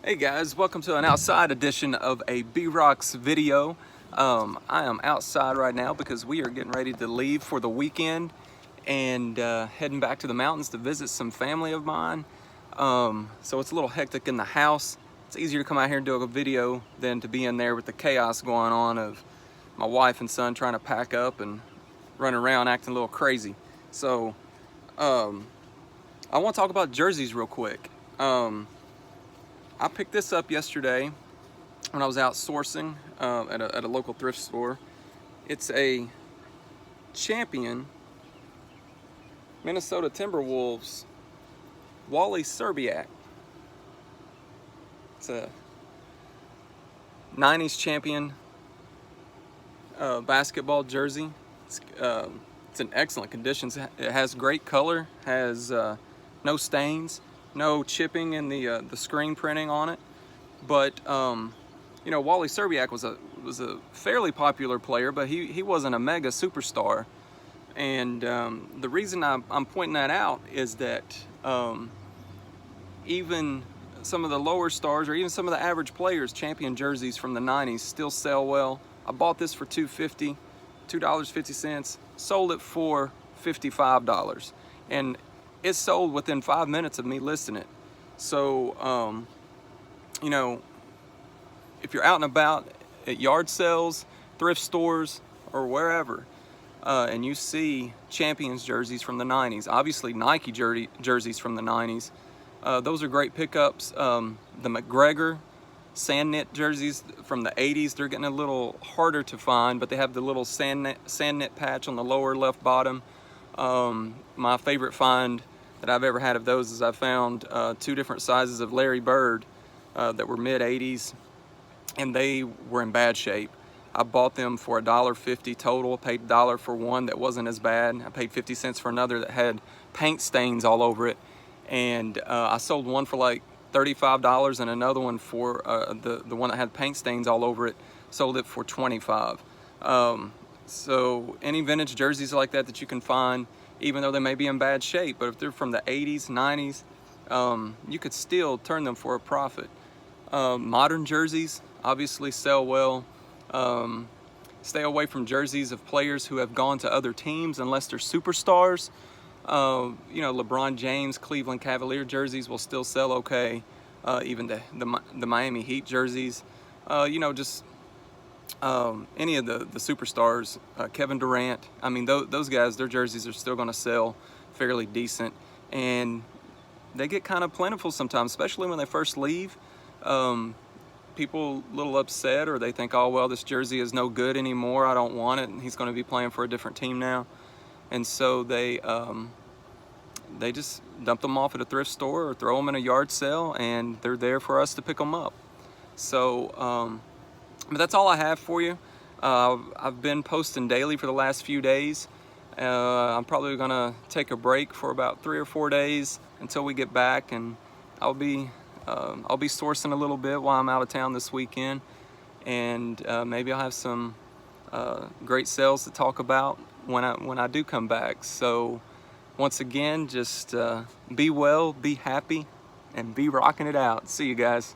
Hey guys, welcome to an outside edition of a B-Rocks video. I am outside right now because we are getting ready to leave for the weekend and heading back to the mountains to visit some family of mine. So it's a little hectic in the house. It's easier to come out here and do a video than to be in there with the chaos going on of my wife and son trying to pack up and run around acting a little crazy. So I want to talk about jerseys real quick. I picked this up yesterday when I was out sourcing at a local thrift store. It's a Champion Minnesota Timberwolves Wally Szczerbiak. It's a 90s champion basketball jersey. It's in excellent conditions. It has great color, has no stains, no chipping in the screen printing on it. But you know, Wally Szczerbiak was a fairly popular player, but he wasn't a mega superstar. And the reason I'm pointing that out is that even some of the lower stars, or even some of the average players, champion jerseys from the 90s still sell well. I bought this for $2.50, sold it for $55, and it sold within 5 minutes of me listing it. So, you know, if you're out and about at yard sales, thrift stores, or wherever, and you see Champions jerseys from the 90s, obviously Nike jerseys from the 90s, those are great pickups. The McGregor sand knit jerseys from the 80s, they're getting a little harder to find, but they have the little sand knit patch on the lower left bottom. My favorite find that I've ever had of those is I found 2 different sizes of Larry Bird that were mid 80s, and they were in bad shape. I bought them for $1.50 total, paid $1 for one that wasn't as bad. I paid 50 cents for another that had paint stains all over it, and I sold one for like $35, and another one for the one that had paint stains all over it, sold it for $25. So any vintage jerseys like that you can find, even though they may be in bad shape, but if they're from the 80s, 90s, you could still turn them for a profit. Modern jerseys obviously sell well. Stay away from jerseys of players who have gone to other teams unless they're superstars. You know, LeBron James, Cleveland Cavalier jerseys will still sell okay. Even the Miami Heat jerseys. You know, just any of the superstars, Kevin Durant. I mean, those guys, their jerseys are still going to sell fairly decent, and they get kind of plentiful sometimes, especially when they first leave. People a little upset, or they think, oh well, this jersey is no good anymore, I don't want it, and he's going to be playing for a different team now, and so they just dump them off at a thrift store or throw them in a yard sale, and they're there for us to pick them up. So but that's all I have for you. I've been posting daily for the last few days. I'm probably gonna take a break for about 3 or 4 days until we get back, and I'll be sourcing a little bit while I'm out of town this weekend, and maybe I'll have some great sales to talk about when I do come back. So once again, just be well, be happy, and be rocking it out. See you guys.